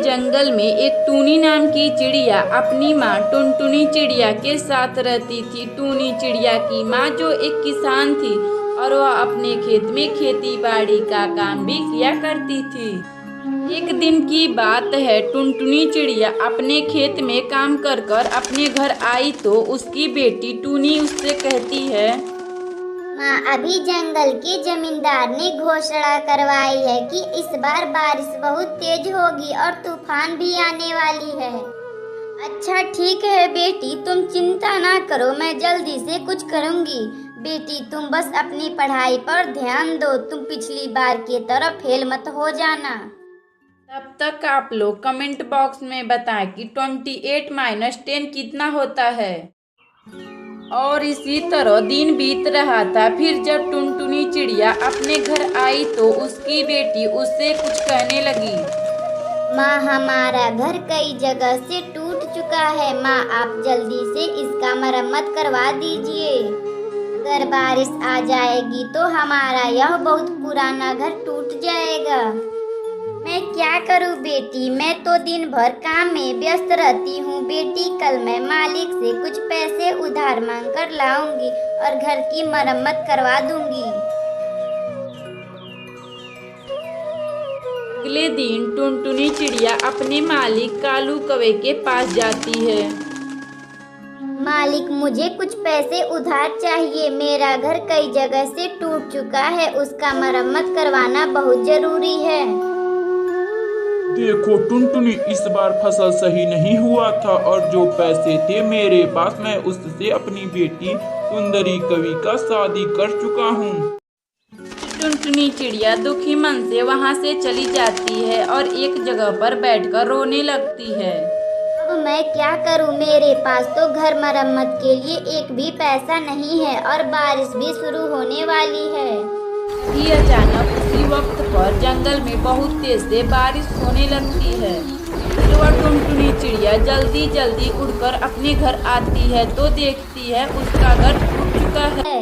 जंगल में एक टूनी नाम की चिड़िया अपनी माँ टुनटुनी चिड़िया के साथ रहती थी। टूनी चिड़िया की माँ जो एक किसान थी और वह अपने खेत में खेती बाड़ी का काम भी किया करती थी। एक दिन की बात है, टुनटुनी चिड़िया अपने खेत में काम कर कर अपने घर आई तो उसकी बेटी टूनी उससे कहती है, माँ, अभी जंगल के जमींदार ने घोषणा करवाई है कि इस बार बारिश बहुत तेज होगी और तूफान भी आने वाली है। अच्छा ठीक है बेटी, तुम चिंता ना करो, मैं जल्दी से कुछ करूंगी। बेटी तुम बस अपनी पढ़ाई पर ध्यान दो, तुम पिछली बार की तरह फेल मत हो जाना। तब तक आप लोग कमेंट बॉक्स में बताएं कि 28 - 10 कितना होता है। और इसी तरह दिन बीत रहा था। फिर जब टुनटुनी चिड़िया अपने घर आई तो उसकी बेटी उससे कुछ कहने लगी। माँ, हमारा घर कई जगह से टूट चुका है। माँ, आप जल्दी से इसका मरम्मत करवा दीजिए। अगर बारिश आ जाएगी तो हमारा यह बहुत पुराना घर टूट जाएगा। मैं क्या करूं बेटी, मैं तो दिन भर काम में व्यस्त रहती हूँ। बेटी कल मैं मालिक से कुछ पैसे उधार मांग कर लाऊंगी और घर की मरम्मत करवा दूंगी। अगले दिन टुनटुनी चिड़िया अपने मालिक कालू कौवे के पास जाती है। मालिक, मुझे कुछ पैसे उधार चाहिए। मेरा घर कई जगह से टूट चुका है, उसका मरम्मत करवाना बहुत जरूरी है। देखो टुनटुनी, इस बार फसल सही नहीं हुआ था और जो पैसे थे मेरे पास, मैं उससे अपनी बेटी सुंदरी कवि का शादी कर चुका हूँ। टुनटुनी चिड़िया दुखी मन से वहाँ से चली जाती है और एक जगह पर बैठकर रोने लगती है। अब मैं क्या करूं, मेरे पास तो घर मरम्मत के लिए एक भी पैसा नहीं है और बारिश भी शुरू होने वाली है। ही अचानक उसी वक्त पर जंगल में बहुत तेज से बारिश होने लगती है। फिर वह टुनटुनी चिड़िया जल्दी जल्दी उड़कर अपने घर आती है तो देखती है उसका घर टूट चुका है।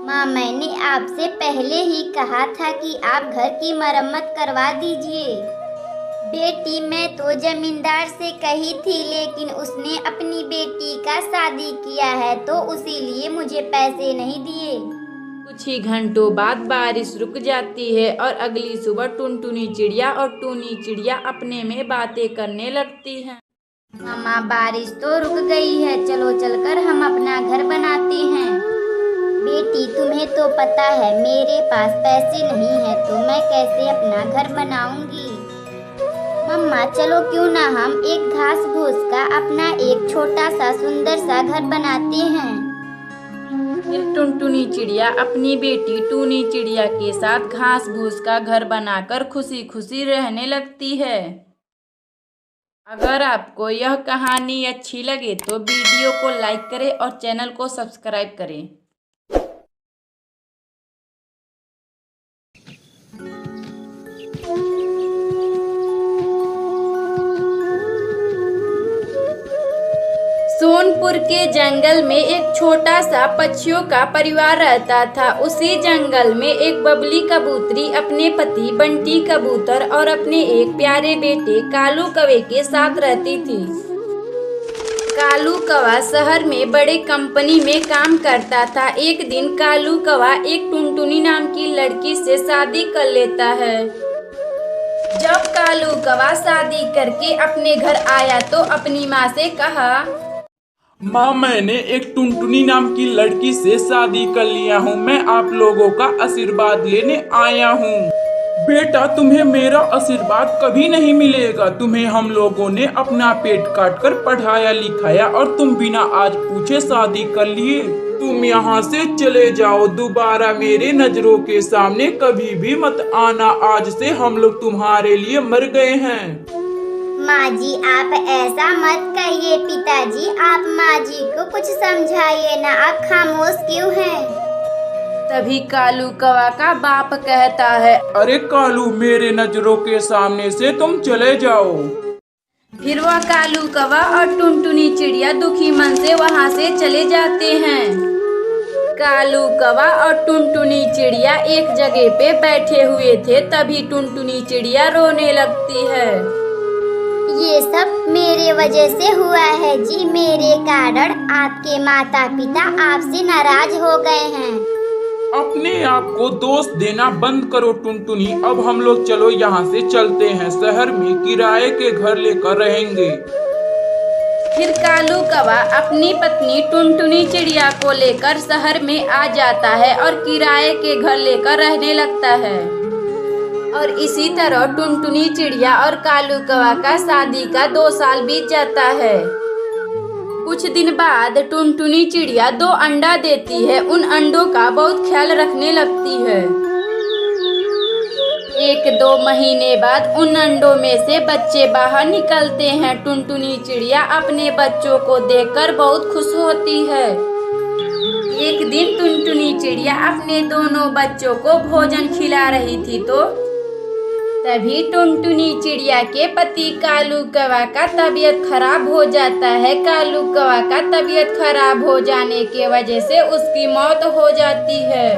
माँ, मैंने आपसे पहले ही कहा था कि आप घर की मरम्मत करवा दीजिए। बेटी, मैं तो जमींदार से कही थी, लेकिन उसने अपनी बेटी का शादी किया है तो इसीलिए मुझे पैसे नहीं दिए। कुछ ही घंटों बाद बारिश रुक जाती है और अगली सुबह टुनटुनी चिड़िया और टूनी चिड़िया अपने में बातें करने लगती हैं। मामा, बारिश तो रुक गई है, चलो चलकर हम अपना घर बनाते हैं। बेटी, तुम्हें तो पता है मेरे पास पैसे नहीं है तो मैं कैसे अपना घर बनाऊंगी। मम्मा, चलो क्यों ना हम एक घास फूस का अपना एक छोटा सा सुंदर सा घर बनाते हैं। फिर टुनटुनी चिड़िया अपनी बेटी टूनी चिड़िया के साथ घास फूस का घर बनाकर खुशी खुशी रहने लगती है। अगर आपको यह कहानी अच्छी लगे तो वीडियो को लाइक करें और चैनल को सब्सक्राइब करें। सोनपुर के जंगल में एक छोटा सा पक्षियों का परिवार रहता था। उसी जंगल में एक बबली कबूतरी अपने पति बंटी कबूतर और अपने एक प्यारे बेटे कालू कौवे के साथ रहती थी। कालू कौवा शहर में बड़े कंपनी में काम करता था। एक दिन कालू कौवा एक टुनटुनी नाम की लड़की से शादी कर लेता है। जब कालू कौवा शादी करके अपने घर आया तो अपनी माँ से कहा, माँ, मैंने एक टुनटुनी नाम की लड़की से शादी कर लिया हूँ। मैं आप लोगों का आशीर्वाद लेने आया हूँ। बेटा, तुम्हें मेरा आशीर्वाद कभी नहीं मिलेगा। तुम्हें हम लोगों ने अपना पेट काट कर पढ़ाया लिखाया और तुम बिना आज पूछे शादी कर लिए। तुम यहाँ से चले जाओ, दोबारा मेरे नजरों के सामने कभी भी मत आना। आज से हम लोग तुम्हारे लिए मर गए हैं। माँ जी, आप ऐसा मत कहिए। पिताजी, आप माँ जी को कुछ समझाइए ना, आप खामोश क्यों हैं? तभी कालू कौवा का बाप कहता है, अरे कालू, मेरे नजरों के सामने से तुम चले जाओ। फिर वह कालू कौवा और टुनटुनी चिड़िया दुखी मन से वहाँ से चले जाते हैं। कालू कौवा और टुनटुनी चिड़िया एक जगह पे बैठे हुए थे। तभी टुनटुनी चिड़िया रोने लगती है। ये सब मेरे वजह से हुआ है जी। मेरे कारण आपके माता पिता आपसे नाराज हो गए हैं। अपने आप को दोष देना बंद करो टुनटुनी। अब हम लोग चलो यहाँ से चलते हैं, शहर में किराए के घर लेकर रहेंगे। फिर कालू कौवा अपनी पत्नी टुनटुनी चिड़िया को लेकर शहर में आ जाता है और किराए के घर लेकर रहने लगता है। और इसी तरह टुनटुनी चिड़िया और कालू कौवा का शादी का 2 साल बीत जाता है। कुछ दिन बाद टुनटुनी चिड़िया 2 अंडा देती है। उन अंडों का बहुत ख्याल रखने लगती है। 1-2 महीने बाद उन अंडों में से बच्चे बाहर निकलते हैं। टुनटुनी चिड़िया अपने बच्चों को देखकर बहुत खुश होती है। एक दिन टुनटुनी चिड़िया अपने दोनों बच्चों को भोजन खिला रही थी तो तभी टुनटुनी चिड़िया के पति कालू कौवा का तबीयत खराब हो जाता है। कालू कौवा का तबीयत खराब हो जाने के वजह से उसकी मौत हो जाती है।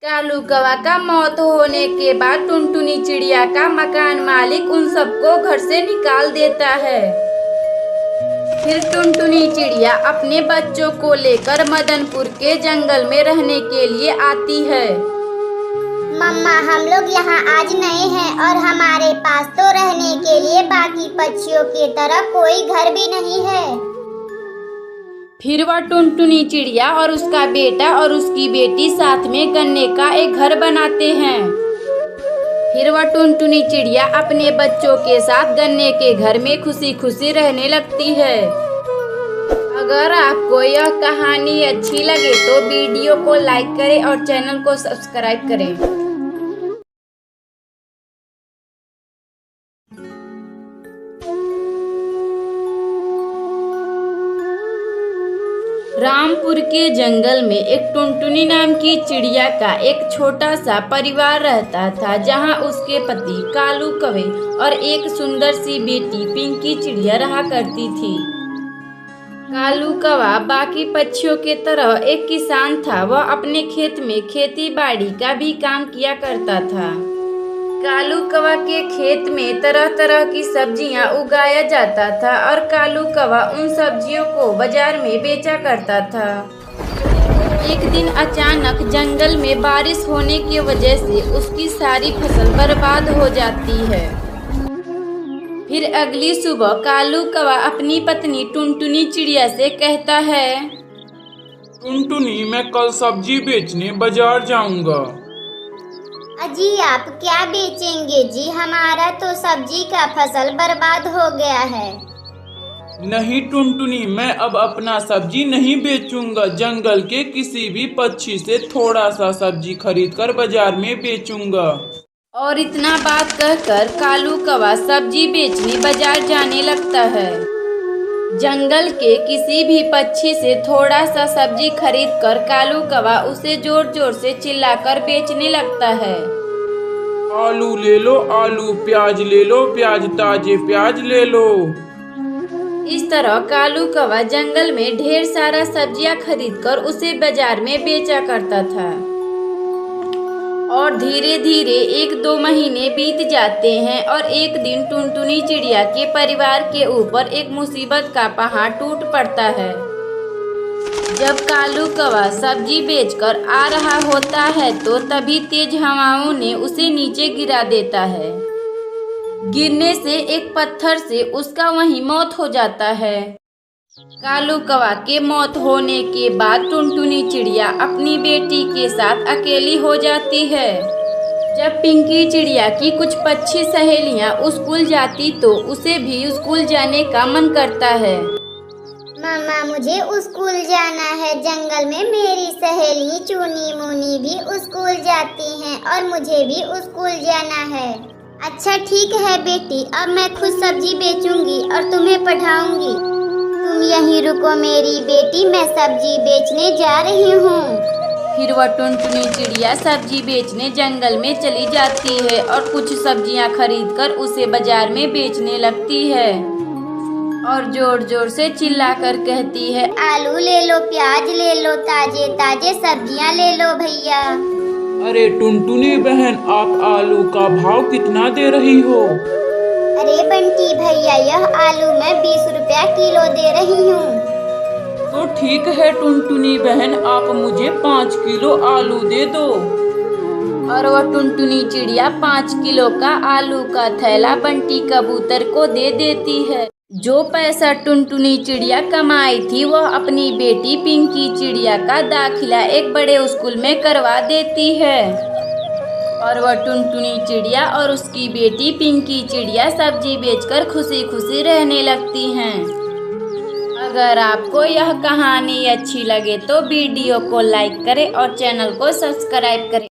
कालू कौवा का मौत होने के बाद टुनटुनी चिड़िया का मकान मालिक उन सबको घर से निकाल देता है। फिर टुनटुनी चिड़िया अपने बच्चों को लेकर मदनपुर के जंगल में रहने के लिए आती है। मम्मा, हम लोग यहाँ आज नए हैं और हमारे पास तो रहने के लिए बाकी पक्षियों की तरह कोई घर भी नहीं है। फिर वह टुनटुनी चिड़िया और उसका बेटा और उसकी बेटी साथ में गन्ने का एक घर बनाते हैं। फिर वह टुनटुनी चिड़िया अपने बच्चों के साथ गन्ने के घर में खुशी खुशी रहने लगती है। अगर आपको यह कहानी अच्छी लगे तो वीडियो को लाइक करें और चैनल को सब्सक्राइब करें। रामपुर के जंगल में एक टुनटुनी नाम की चिड़िया का एक छोटा सा परिवार रहता था, जहां उसके पति कालू कौवे और एक सुंदर सी बेटी पिंकी चिड़िया रहा करती थी। कालू कौवा बाकी पक्षियों के तरह एक किसान था। वह अपने खेत में खेती बाड़ी का भी काम किया करता था। कालू कौवा के खेत में तरह तरह की सब्जियां उगाया जाता था और कालू कौवा उन सब्जियों को बाजार में बेचा करता था। एक दिन अचानक जंगल में बारिश होने की वजह से उसकी सारी फसल बर्बाद हो जाती है। फिर अगली सुबह कालू कौवा अपनी पत्नी टुनटुनी चिड़िया से कहता है, टुनटुनी, मैं कल सब्जी बेचने बाजार जाऊंगा। अजी, आप क्या बेचेंगे जी? हमारा तो सब्जी का फसल बर्बाद हो गया है। नहीं टुनटुनी, मैं अब अपना सब्जी नहीं बेचूंगा। जंगल के किसी भी पक्षी से थोड़ा सा सब्जी खरीदकर बाजार में बेचूंगा। और इतना बात कहकर कालू कौवा सब्जी बेचने बाजार जाने लगता है। जंगल के किसी भी पक्षी से थोड़ा सा सब्जी खरीदकर कालू कौवा उसे जोर जोर से चिल्लाकर बेचने लगता है। आलू ले लो आलू, प्याज ले लो प्याज, ताजे प्याज ले लो। इस तरह कालू कौवा जंगल में ढेर सारा सब्जियां खरीदकर उसे बाजार में बेचा करता था। और धीरे धीरे 1-2 महीने बीत जाते हैं और एक दिन टुनटुनी चिड़िया के परिवार के ऊपर एक मुसीबत का पहाड़ टूट पड़ता है। जब कालू कौवा सब्जी बेचकर आ रहा होता है तो तभी तेज हवाओं ने उसे नीचे गिरा देता है। गिरने से एक पत्थर से उसका वहीं मौत हो जाता है। कालू कौवा के मौत होने के बाद टुनटुनी चिड़िया अपनी बेटी के साथ अकेली हो जाती है। जब पिंकी चिड़िया की कुछ पक्षी सहेलियां स्कूल जाती तो उसे भी स्कूल जाने का मन करता है। मम्मा, मुझे स्कूल जाना है। जंगल में मेरी सहेली चूनी मुनी भी स्कूल जाती हैं और मुझे भी स्कूल जाना है। अच्छा ठीक है बेटी, अब मैं खुद सब्जी बेचूंगी और तुम्हें पढ़ाऊंगी। तुम यहीं रुको मेरी बेटी, मैं सब्जी बेचने जा रही हूँ। फिर वह टुनटुनी चिड़िया सब्जी बेचने जंगल में चली जाती है और कुछ सब्जियां खरीदकर उसे बाजार में बेचने लगती है और जोर जोर से चिल्लाकर कहती है, आलू ले लो, प्याज ले लो, ताजे ताजे सब्जियां ले लो भैया। अरे टुनटुनी बहन, आप आलू का भाव कितना दे रही हो? अरे बंटी भैया, यह आलू मैं 20 रुपया किलो दे रही हूँ। तो ठीक है टुनटुनी बहन, आप मुझे 5 किलो आलू दे दो। और वह टुनटुनी चिड़िया 5 किलो का आलू का थैला बंटी कबूतर को दे देती है। जो पैसा टुनटुनी चिड़िया कमाई थी वह अपनी बेटी पिंकी चिड़िया का दाखिला एक बड़े स्कूल में करवा देती है। और वह टुनटुनी चिड़िया और उसकी बेटी पिंकी चिड़िया सब्जी बेचकर खुशी खुशी रहने लगती हैं। अगर आपको यह कहानी अच्छी लगे तो वीडियो को लाइक करें और चैनल को सब्सक्राइब करें।